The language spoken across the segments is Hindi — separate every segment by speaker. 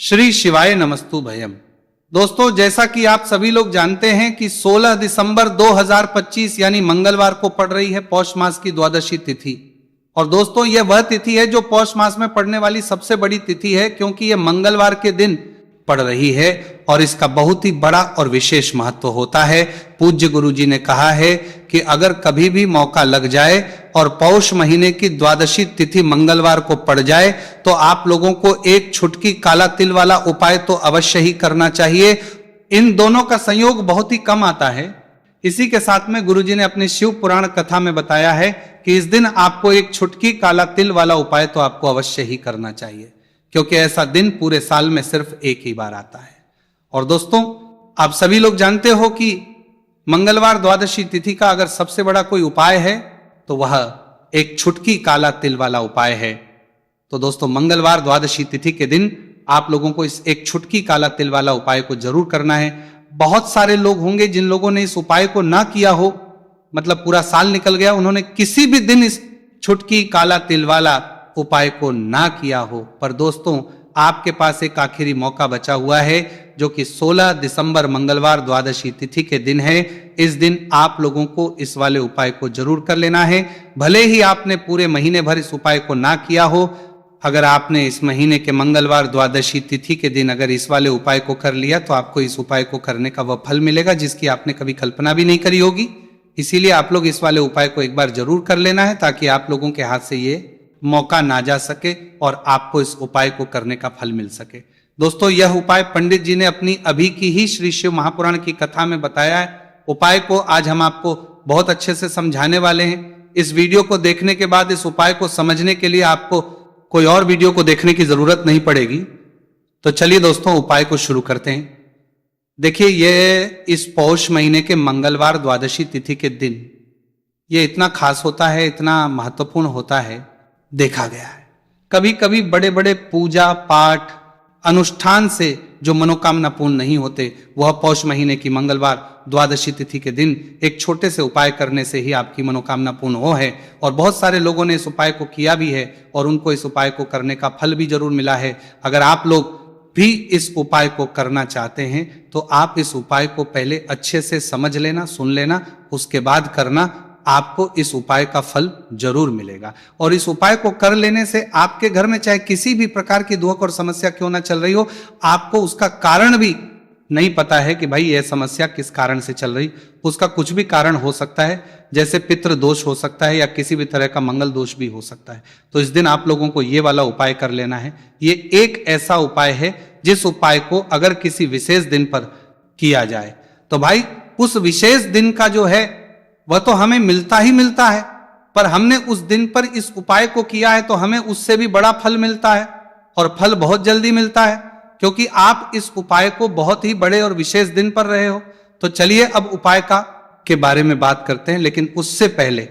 Speaker 1: श्री शिवाय नमस्तु भयम। दोस्तों, जैसा कि आप सभी लोग जानते हैं कि 16 दिसंबर 2025 यानी मंगलवार को पड़ रही है पौष मास की द्वादशी तिथि। और दोस्तों, यह वह तिथि है जो पौष मास में पड़ने वाली सबसे बड़ी तिथि है, क्योंकि यह मंगलवार के दिन पड़ रही है और इसका बहुत ही बड़ा और विशेष महत्व होता है। पूज्य गुरु जी ने कहा है कि अगर कभी भी मौका लग जाए और पौष महीने की द्वादशी तिथि मंगलवार को पड़ जाए तो आप लोगों को एक छुटकी काला तिल वाला उपाय तो अवश्य ही करना चाहिए। इन दोनों का संयोग बहुत ही कम आता है। इसी के साथ में गुरु जी ने अपनी शिव पुराण कथा में बताया है कि इस दिन आपको एक छुटकी काला तिल वाला उपाय तो आपको अवश्य ही करना चाहिए, क्योंकि ऐसा दिन पूरे साल में सिर्फ एक ही बार आता है। और दोस्तों, आप सभी लोग जानते हो कि मंगलवार द्वादशी तिथि का अगर सबसे बड़ा कोई उपाय है तो वह एक छुटकी काला तिल वाला उपाय है। तो दोस्तों, मंगलवार द्वादशी तिथि के दिन आप लोगों को इस एक छुटकी काला तिल वाला उपाय को जरूर करना है। बहुत सारे लोग होंगे जिन लोगों ने इस उपाय को ना किया हो, मतलब पूरा साल निकल गया, उन्होंने किसी भी दिन इस छुटकी काला तिल वाला उपाय को ना किया हो। पर दोस्तों, आपके पास एक आखिरी मौका बचा हुआ है, जो कि 16 दिसंबर मंगलवार द्वादशी तिथि के दिन है। इस दिन आप लोगों को इस वाले उपाय को जरूर कर लेना है। भले ही आपने पूरे महीने भर इस उपाय को ना किया हो, अगर आपने इस महीने के मंगलवार द्वादशी तिथि के दिन अगर इस वाले उपाय को कर लिया तो आपको इस उपाय को करने का वह फल मिलेगा जिसकी आपने कभी कल्पना भी नहीं करी होगी। इसीलिए आप लोग इस वाले उपाय को एक बार जरूर कर लेना है, ताकि आप लोगों के हाथ से ये मौका ना जा सके और आपको इस उपाय को करने का फल मिल सके। दोस्तों, यह उपाय पंडित जी ने अपनी अभी की ही श्री शिव महापुराण की कथा में बताया है। उपाय को आज हम आपको बहुत अच्छे से समझाने वाले हैं। इस वीडियो को देखने के बाद इस उपाय को समझने के लिए आपको कोई और वीडियो को देखने की जरूरत नहीं पड़ेगी। तो चलिए दोस्तों, उपाय को शुरू करते हैं। देखिए, यह इस पौष महीने के मंगलवार द्वादशी तिथि के दिन ये इतना खास होता है, इतना महत्वपूर्ण होता है, देखा गया है। कभी कभी बड़े बड़े पूजा पाठ अनुष्ठान से जो मनोकामना पूर्ण नहीं होते, वह पौष महीने की मंगलवार द्वादशी तिथि के दिन एक छोटे से उपाय करने से ही आपकी मनोकामना पूर्ण हो है। और बहुत सारे लोगों ने इस उपाय को किया भी है और उनको इस उपाय को करने का फल भी जरूर मिला है। अगर आप लोग भी इस उपाय को करना चाहते हैं तो आप इस उपाय को पहले अच्छे से समझ लेना, सुन लेना, उसके बाद करना। आपको इस उपाय का फल जरूर मिलेगा। और इस उपाय को कर लेने से आपके घर में चाहे किसी भी प्रकार की दुख और समस्या क्यों ना चल रही हो, आपको उसका कारण भी नहीं पता है कि भाई यह समस्या किस कारण से चल रही, उसका कुछ भी कारण हो सकता है। जैसे पितृ दोष हो सकता है या किसी भी तरह का मंगल दोष भी हो सकता है। तो इस दिन आप लोगों को ये वाला उपाय कर लेना है। ये एक ऐसा उपाय है जिस उपाय को अगर किसी विशेष दिन पर किया जाए तो भाई उस विशेष दिन का जो है वह तो हमें मिलता ही मिलता है, पर हमने उस दिन पर इस उपाय को किया है तो हमें उससे भी बड़ा फल मिलता है, और फल बहुत जल्दी मिलता है, क्योंकि आप इस उपाय को बहुत ही बड़े और विशेष दिन पर रहे हो। तो चलिए अब उपाय के बारे में बात करते हैं। लेकिन उससे पहले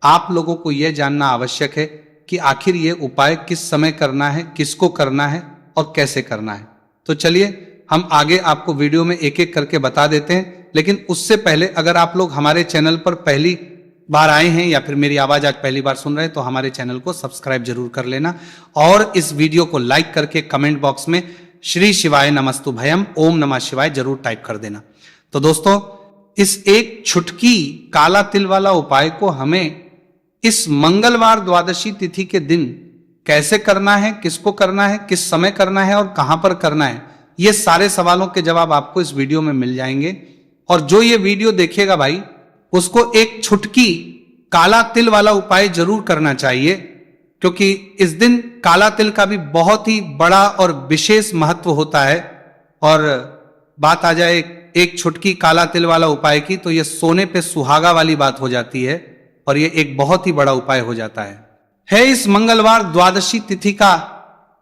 Speaker 1: आप लोगों को यह जानना आवश्यक है कि आखिर ये उपाय किस समय करना है, किसको करना है और कैसे करना है। तो चलिए हम आगे आपको वीडियो में एक एक करके बता देते हैं। लेकिन उससे पहले अगर आप लोग हमारे चैनल पर पहली बार आए हैं या फिर मेरी आवाज आज पहली बार सुन रहे हैं तो हमारे चैनल को सब्सक्राइब जरूर कर लेना, और इस वीडियो को लाइक करके कमेंट बॉक्स में श्री शिवाय नमस्तु भयम ओम नमः शिवाय जरूर टाइप कर देना। तो दोस्तों, इस एक छुटकी काला तिल वाला उपाय को हमें इस मंगलवार द्वादशी तिथि के दिन कैसे करना है, किसको करना है, किस समय करना है और कहां पर करना है, ये सारे सवालों के जवाब आपको इस वीडियो में मिल जाएंगे। और जो ये वीडियो देखेगा भाई, उसको एक छुटकी काला तिल वाला उपाय जरूर करना चाहिए, क्योंकि इस दिन काला तिल का भी बहुत ही बड़ा और विशेष महत्व होता है। और बात आ जाए एक छुटकी काला तिल वाला उपाय की, तो ये सोने पे सुहागा वाली बात हो जाती है और ये एक बहुत ही बड़ा उपाय हो जाता है इस मंगलवार द्वादशी तिथि का।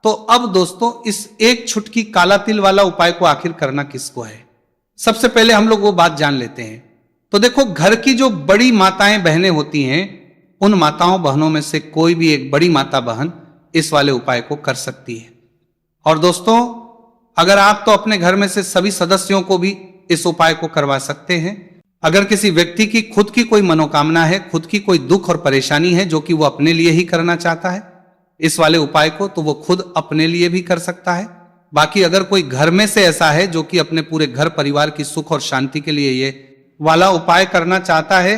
Speaker 1: तो अब दोस्तों, इस एक छुटकी काला तिल वाला उपाय को आखिर करना किसको है, सबसे पहले हम लोग वो बात जान लेते हैं। तो देखो, घर की जो बड़ी माताएं बहनें होती हैं, उन माताओं बहनों में से कोई भी एक बड़ी माता बहन इस वाले उपाय को कर सकती है। और दोस्तों, अगर आप तो अपने घर में से सभी सदस्यों को भी इस उपाय को करवा सकते हैं। अगर किसी व्यक्ति की खुद की कोई मनोकामना है, खुद की कोई दुख और परेशानी है जो कि वो अपने लिए ही करना चाहता है इस वाले उपाय को, तो वो खुद अपने लिए भी कर सकता है बाकी अगर कोई घर में से ऐसा है जो कि अपने पूरे घर परिवार की सुख और शांति के लिए ये वाला उपाय करना चाहता है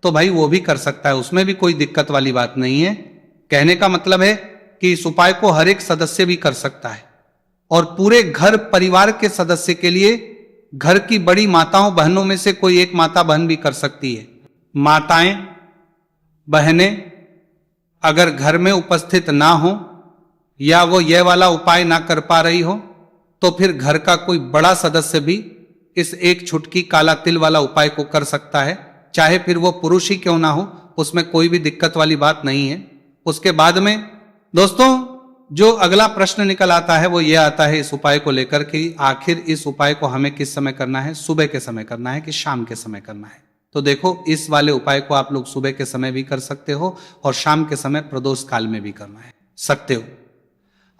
Speaker 1: तो भाई वो भी कर सकता है, उसमें भी कोई दिक्कत वाली बात नहीं है। कहने का मतलब है कि इस उपाय को हर एक सदस्य भी कर सकता है और पूरे घर परिवार के सदस्य के लिए घर की बड़ी माताओं बहनों में से कोई एक माता बहन भी कर सकती है। माताएं बहनें अगर घर में उपस्थित ना हो या वो यह वाला उपाय ना कर पा रही हो तो फिर घर का कोई बड़ा सदस्य भी इस एक छुटकी काला तिल वाला उपाय को कर सकता है, चाहे फिर वो पुरुष ही क्यों ना हो, उसमें कोई भी दिक्कत वाली बात नहीं है। उसके बाद में दोस्तों जो अगला प्रश्न निकल आता है वो ये आता है इस उपाय को लेकर कि आखिर इस उपाय को हमें किस समय करना है, सुबह के समय करना है कि शाम के समय करना है। तो देखो इस वाले उपाय को आप लोग सुबह के समय भी कर सकते हो और शाम के समय प्रदोष काल में भी करना है सकते हो।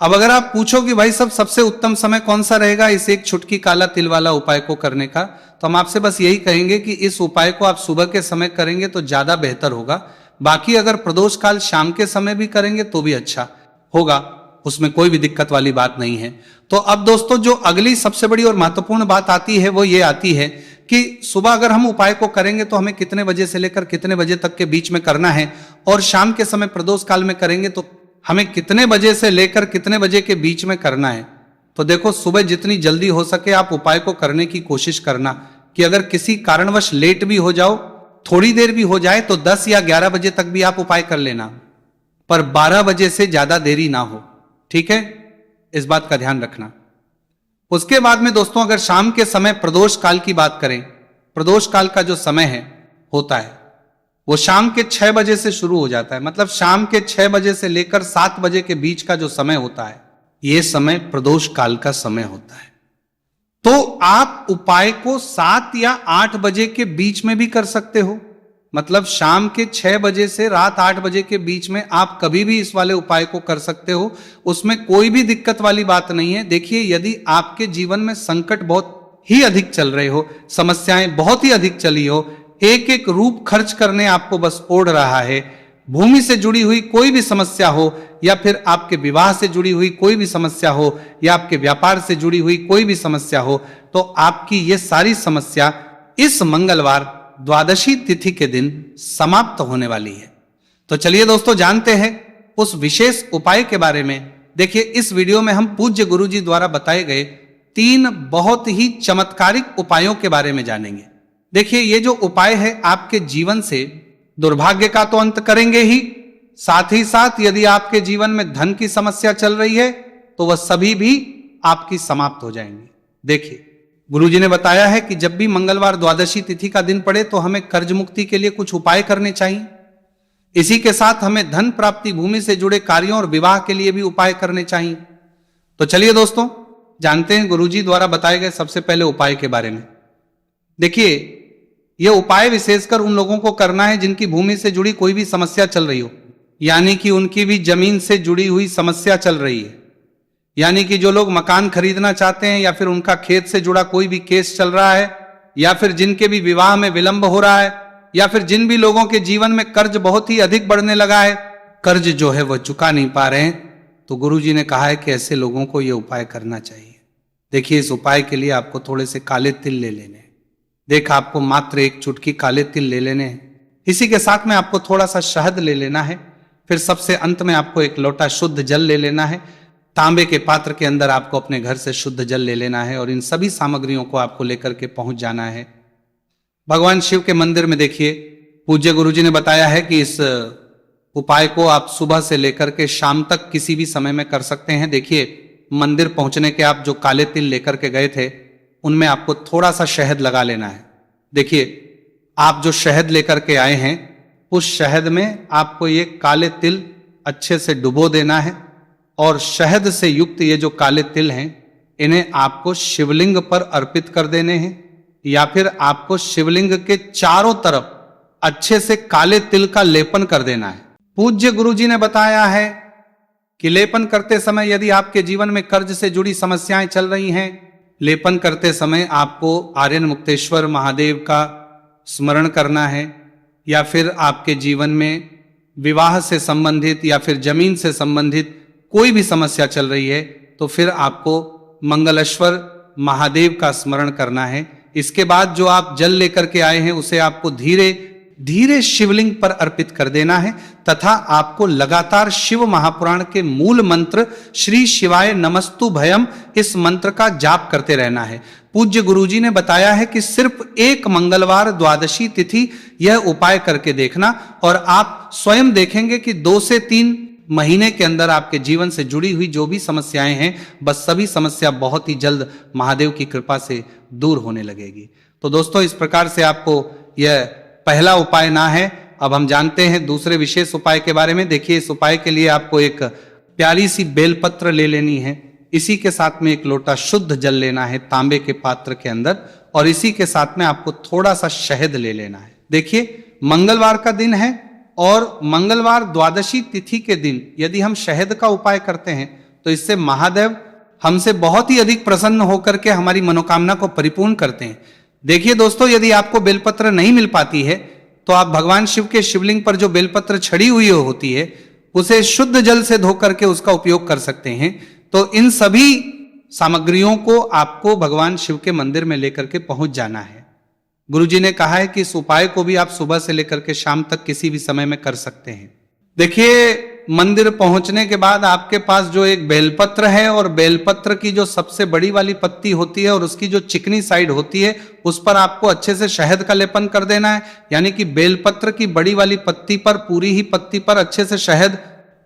Speaker 1: अब अगर आप पूछो कि भाई सब सबसे उत्तम समय कौन सा रहेगा इस एक छुटकी काला तिल वाला उपाय को करने का, तो हम आपसे बस यही कहेंगे कि इस उपाय को आप सुबह के समय करेंगे तो ज्यादा बेहतर होगा। बाकी अगर प्रदोष काल शाम के समय भी करेंगे तो भी अच्छा होगा, उसमें कोई भी दिक्कत वाली बात नहीं है। तो अब दोस्तों जो अगली सबसे बड़ी और महत्वपूर्ण बात आती है वो ये आती है कि सुबह अगर हम उपाय को करेंगे तो हमें कितने बजे से लेकर कितने बजे तक के बीच में करना है, और शाम के समय प्रदोष काल में करेंगे तो हमें कितने बजे से लेकर कितने बजे के बीच में करना है। तो देखो सुबह जितनी जल्दी हो सके आप उपाय को करने की कोशिश करना कि अगर किसी कारणवश लेट भी हो जाओ, थोड़ी देर भी हो जाए तो 10 या 11 बजे तक भी आप उपाय कर लेना, पर 12 बजे से ज्यादा देरी ना हो, ठीक है, इस बात का ध्यान रखना। उसके बाद में दोस्तों अगर शाम के समय प्रदोष काल की बात करें, प्रदोष काल का जो समय है होता है वो शाम के 6 बजे से शुरू हो जाता है, मतलब शाम के 6 बजे से लेकर 7 बजे के बीच का जो समय होता है ये समय प्रदोष काल का समय होता है। तो आप उपाय को 7 या 8 बजे के बीच में भी कर सकते हो, मतलब शाम के 6 बजे से रात 8 बजे के बीच में आप कभी भी इस वाले उपाय को कर सकते हो, उसमें कोई भी दिक्कत वाली बात नहीं है। देखिए यदि आपके जीवन में संकट बहुत ही अधिक चल रहे हो, समस्याएं बहुत ही अधिक चली हो, एक एक रूप खर्च करने आपको बस ओढ़ रहा है, भूमि से जुड़ी हुई कोई भी समस्या हो या फिर आपके विवाह से जुड़ी हुई कोई भी समस्या हो या आपके व्यापार से जुड़ी हुई कोई भी समस्या हो, तो आपकी ये सारी समस्या इस मंगलवार द्वादशी तिथि के दिन समाप्त होने वाली है। तो चलिए दोस्तों जानते हैं उस विशेष उपाय के बारे में। देखिए इस वीडियो में हम पूज्य गुरु जी द्वारा बताए गए 3 बहुत ही चमत्कारिक उपायों के बारे में जानेंगे। देखिए ये जो उपाय है आपके जीवन से दुर्भाग्य का तो अंत करेंगे ही, साथ ही साथ यदि आपके जीवन में धन की समस्या चल रही है तो वह सभी भी आपकी समाप्त हो जाएंगी। देखिए गुरुजी ने बताया है कि जब भी मंगलवार द्वादशी तिथि का दिन पड़े तो हमें कर्ज मुक्ति के लिए कुछ उपाय करने चाहिए, इसी के साथ हमें धन प्राप्ति, भूमि से जुड़े कार्यों और विवाह के लिए भी उपाय करने चाहिए। तो चलिए दोस्तों जानते हैं गुरुजी द्वारा बताए गए सबसे पहले उपाय के बारे में। देखिए यह उपाय विशेषकर उन लोगों को करना है जिनकी भूमि से जुड़ी कोई भी समस्या चल रही हो, यानी कि उनकी भी जमीन से जुड़ी हुई समस्या चल रही है, यानी कि जो लोग मकान खरीदना चाहते हैं या फिर उनका खेत से जुड़ा कोई भी केस चल रहा है, या फिर जिनके भी विवाह में विलंब हो रहा है, या फिर जिन भी लोगों के जीवन में कर्ज बहुत ही अधिक बढ़ने लगा है, कर्ज जो है वह चुका नहीं पा रहे हैं, तो गुरुजी ने कहा है कि ऐसे लोगों को यह उपाय करना चाहिए। देखिए इस उपाय के लिए आपको थोड़े से काले तिल ले लेने हैं। देख आपको मात्र एक चुटकी काले तिल ले लेने हैं, इसी के साथ में आपको थोड़ा सा शहद ले लेना है, फिर सबसे अंत में आपको एक लोटा शुद्ध जल ले लेना है। तांबे के पात्र के अंदर आपको अपने घर से शुद्ध जल ले लेना है और इन सभी सामग्रियों को आपको लेकर के पहुंच जाना है भगवान शिव के मंदिर में। देखिए पूज्य गुरुजी ने बताया है कि इस उपाय को आप सुबह से लेकर के शाम तक किसी भी समय में कर सकते हैं। देखिए मंदिर पहुंचने के आप जो काले तिल लेकर के गए थे उनमें आपको थोड़ा सा शहद लगा लेना है। देखिए आप जो शहद लेकर के आए हैं उस शहद में आपको ये काले तिल अच्छे से डुबो देना है और शहद से युक्त ये जो काले तिल हैं इन्हें आपको शिवलिंग पर अर्पित कर देने हैं, या फिर आपको शिवलिंग के चारों तरफ अच्छे से काले तिल का लेपन कर देना है। पूज्य गुरुजी ने बताया है कि लेपन करते समय यदि आपके जीवन में कर्ज से जुड़ी समस्याएं चल रही हैं, लेपन करते समय आपको आर्यन मुक्तेश्वर महादेव का स्मरण करना है, या फिर आपके जीवन में विवाह से संबंधित या फिर जमीन से संबंधित कोई भी समस्या चल रही है तो फिर आपको मंगलेश्वर महादेव का स्मरण करना है। इसके बाद जो आप जल लेकर के आए हैं उसे आपको धीरे धीरे शिवलिंग पर अर्पित कर देना है तथा आपको लगातार शिव महापुराण के मूल मंत्र श्री शिवाय नमस्तु भयम इस मंत्र का जाप करते रहना है। पूज्य गुरुजी ने बताया है कि सिर्फ एक मंगलवार द्वादशी तिथि यह उपाय करके देखना और आप स्वयं देखेंगे कि 2 से 3 महीने के अंदर आपके जीवन से जुड़ी हुई जो भी समस्याएं हैं बस सभी समस्या बहुत ही जल्द महादेव की कृपा से दूर होने लगेगी। तो दोस्तों, इस प्रकार से आपको यह पहला उपाय ना है। अब हम जानते हैं दूसरे विशेष उपाय के बारे में। देखिए, इस उपाय के लिए आपको एक प्यारी सी बेलपत्र ले लेनी है। इसी के साथ में एक लोटा शुद्ध जल लेना है तांबे के पात्र के अंदर और इसी के साथ में आपको थोड़ा सा शहद ले लेना है। देखिए, मंगलवार का दिन है और मंगलवार द्वादशी तिथि के दिन यदि हम शहद का उपाय करते हैं तो इससे महादेव हमसे बहुत ही अधिक प्रसन्न होकर के हमारी मनोकामना को परिपूर्ण करते हैं। देखिए दोस्तों, यदि आपको बेलपत्र नहीं मिल पाती है तो आप भगवान शिव के शिवलिंग पर जो बेलपत्र छड़ी हुई होती है उसे शुद्ध जल से धो करके उसका उपयोग कर सकते हैं। तो इन सभी सामग्रियों को आपको भगवान शिव के मंदिर में लेकर के पहुंच जाना है। गुरुजी ने कहा है कि इस उपाय को भी आप सुबह से लेकर के शाम तक किसी भी समय में कर सकते हैं। देखिए, मंदिर पहुंचने के बाद आपके पास जो एक बेलपत्र है और बेलपत्र की जो सबसे बड़ी वाली पत्ती होती है और उसकी जो चिकनी साइड होती है उस पर आपको अच्छे से शहद का लेपन कर देना है। यानी कि बेलपत्र की बड़ी वाली पत्ती पर, पूरी ही पत्ती पर अच्छे से शहद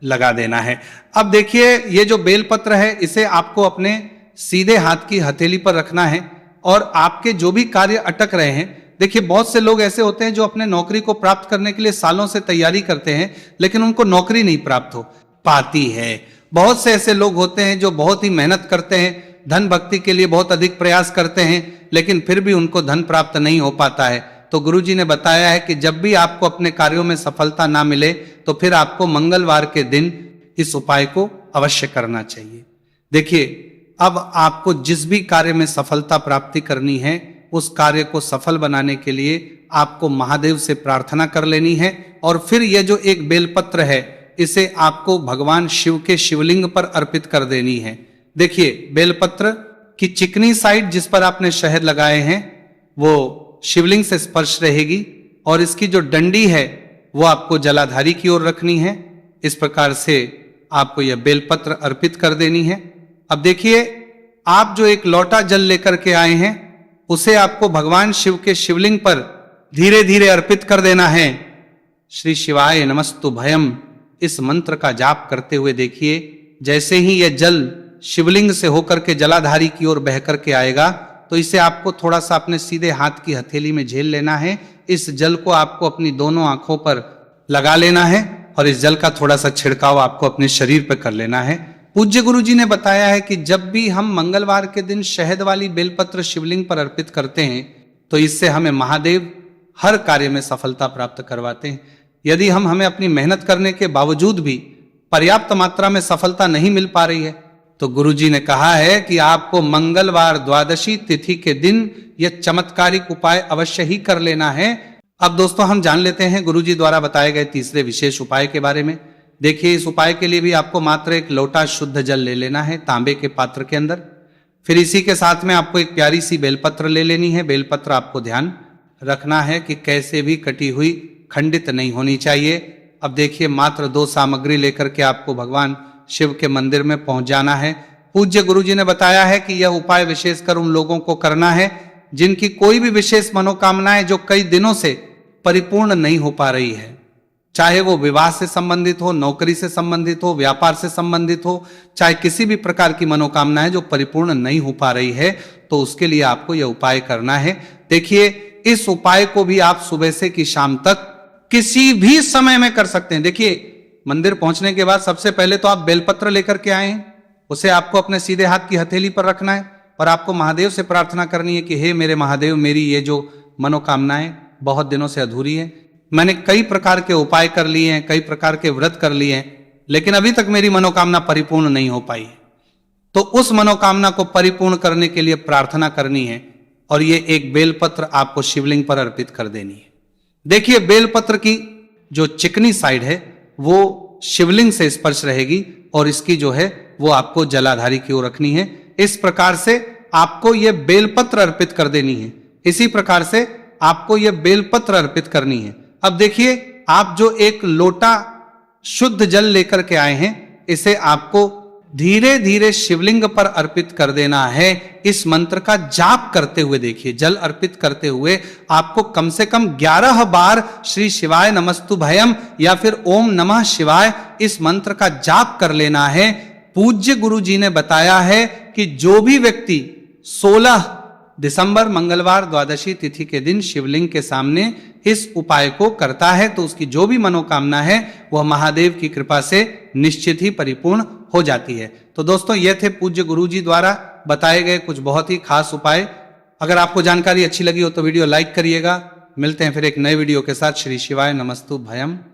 Speaker 1: लगा देना है। अब देखिए, ये जो बेलपत्र है इसे आपको अपने सीधे हाथ की हथेली पर रखना है और आपके जो भी कार्य अटक रहे हैं, देखिए बहुत से लोग ऐसे होते हैं जो अपने नौकरी को प्राप्त करने के लिए सालों से तैयारी करते हैं लेकिन उनको नौकरी नहीं प्राप्त हो पाती है। बहुत से ऐसे लोग होते हैं जो बहुत ही मेहनत करते हैं, धन भक्ति के लिए बहुत अधिक प्रयास करते हैं लेकिन फिर भी उनको धन प्राप्त नहीं हो पाता है। तो गुरुजी ने बताया है कि जब भी आपको अपने कार्यों में सफलता ना मिले तो फिर आपको मंगलवार के दिन इस उपाय को अवश्य करना चाहिए। देखिए, अब आपको जिस भी कार्य में सफलता प्राप्ति करनी है उस कार्य को सफल बनाने के लिए आपको महादेव से प्रार्थना कर लेनी है और फिर यह जो एक बेलपत्र है इसे आपको भगवान शिव के शिवलिंग पर अर्पित कर देनी है। देखिए, बेलपत्र की चिकनी साइड जिस पर आपने शहद लगाए हैं वो शिवलिंग से स्पर्श रहेगी और इसकी जो डंडी है वो आपको जलाधारी की ओर रखनी है। इस प्रकार से आपको यह बेलपत्र अर्पित कर देनी है। अब देखिए, आप जो एक लोटा जल लेकर के आए हैं उसे आपको भगवान शिव के शिवलिंग पर धीरे धीरे अर्पित कर देना है। श्री शिवाय नमस्तु भयम इस मंत्र का जाप करते हुए देखिए, जैसे ही यह जल शिवलिंग से होकर के जलाधारी की ओर बह करके आएगा तो इसे आपको थोड़ा सा अपने सीधे हाथ की हथेली में झेल लेना है। इस जल को आपको अपनी दोनों आंखों पर लगा लेना है और इस जल का थोड़ा सा छिड़काव आपको अपने शरीर पर कर लेना है। पूज्य गुरुजी ने बताया है कि जब भी हम मंगलवार के दिन शहद वाली बेलपत्र शिवलिंग पर अर्पित करते हैं तो इससे हमें महादेव हर कार्य में सफलता प्राप्त करवाते हैं। यदि हमें अपनी मेहनत करने के बावजूद भी पर्याप्त मात्रा में सफलता नहीं मिल पा रही है तो गुरुजी ने कहा है कि आपको मंगलवार द्वादशी तिथि के दिन यह चमत्कारिक उपाय अवश्य ही कर लेना है। अब दोस्तों, हम जान लेते हैं गुरुजी द्वारा बताए गए तीसरे विशेष उपाय के बारे में। देखिए, इस उपाय के लिए भी आपको मात्र एक लोटा शुद्ध जल ले लेना है तांबे के पात्र के अंदर। फिर इसी के साथ में आपको एक प्यारी सी बेलपत्र ले लेनी है। बेलपत्र आपको ध्यान रखना है कि कैसे भी कटी हुई खंडित नहीं होनी चाहिए। अब देखिए, मात्र 2 सामग्री लेकर के आपको भगवान शिव के मंदिर में पहुंच जाना है। पूज्य गुरुजी ने बताया है कि यह उपाय विशेषकर उन लोगों को करना है जिनकी कोई भी विशेष मनोकामनाएं जो कई दिनों से परिपूर्ण नहीं हो पा रही है, चाहे वो विवाह से संबंधित हो, नौकरी से संबंधित हो, व्यापार से संबंधित हो, चाहे किसी भी प्रकार की मनोकामना है जो परिपूर्ण नहीं हो पा रही है, तो उसके लिए आपको यह उपाय करना है। देखिए, इस उपाय को भी आप सुबह से कि शाम तक किसी भी समय में कर सकते हैं। देखिए, मंदिर पहुंचने के बाद सबसे पहले तो आप बेलपत्र लेकर के आए हैं, उसे आपको अपने सीधे हाथ की हथेली पर रखना है और आपको महादेव से प्रार्थना करनी है कि हे मेरे महादेव, मेरी ये जो मनोकामनाएं बहुत दिनों से अधूरी है, मैंने कई प्रकार के उपाय कर लिए हैं, कई प्रकार के व्रत कर लिए हैं, लेकिन अभी तक मेरी मनोकामना परिपूर्ण नहीं हो पाई है। तो उस मनोकामना को परिपूर्ण करने के लिए प्रार्थना करनी है और ये एक बेलपत्र आपको शिवलिंग पर अर्पित कर देनी है। देखिए, बेलपत्र की जो चिकनी साइड है वो शिवलिंग से स्पर्श रहेगी और इसकी जो है वो आपको जलाधारी की ओर रखनी है। इस प्रकार से आपको ये बेलपत्र अर्पित कर देनी है। इसी प्रकार से आपको ये बेलपत्र अर्पित करनी है। अब देखिए, आप जो एक लोटा शुद्ध जल लेकर के आए हैं, इसे आपको धीरे धीरे शिवलिंग पर अर्पित कर देना है। इस मंत्र का जाप करते हुए देखिए, जल अर्पित करते हुए आपको कम से कम 11 बार श्री शिवाय नमस्तु भयम या फिर ओम नमः शिवाय इस मंत्र का जाप कर लेना है। पूज्य गुरु जी ने बताया है कि जो भी व्यक्ति 16 दिसंबर मंगलवार द्वादशी तिथि के दिन शिवलिंग के सामने इस उपाय को करता है तो उसकी जो भी मनोकामना है वह महादेव की कृपा से निश्चित ही परिपूर्ण हो जाती है। तो दोस्तों, ये थे पूज्य गुरु जी द्वारा बताए गए कुछ बहुत ही खास उपाय। अगर आपको जानकारी अच्छी लगी हो तो वीडियो लाइक करिएगा। मिलते हैं फिर एक नए वीडियो के साथ। श्री शिवाय नमस्तु भयम।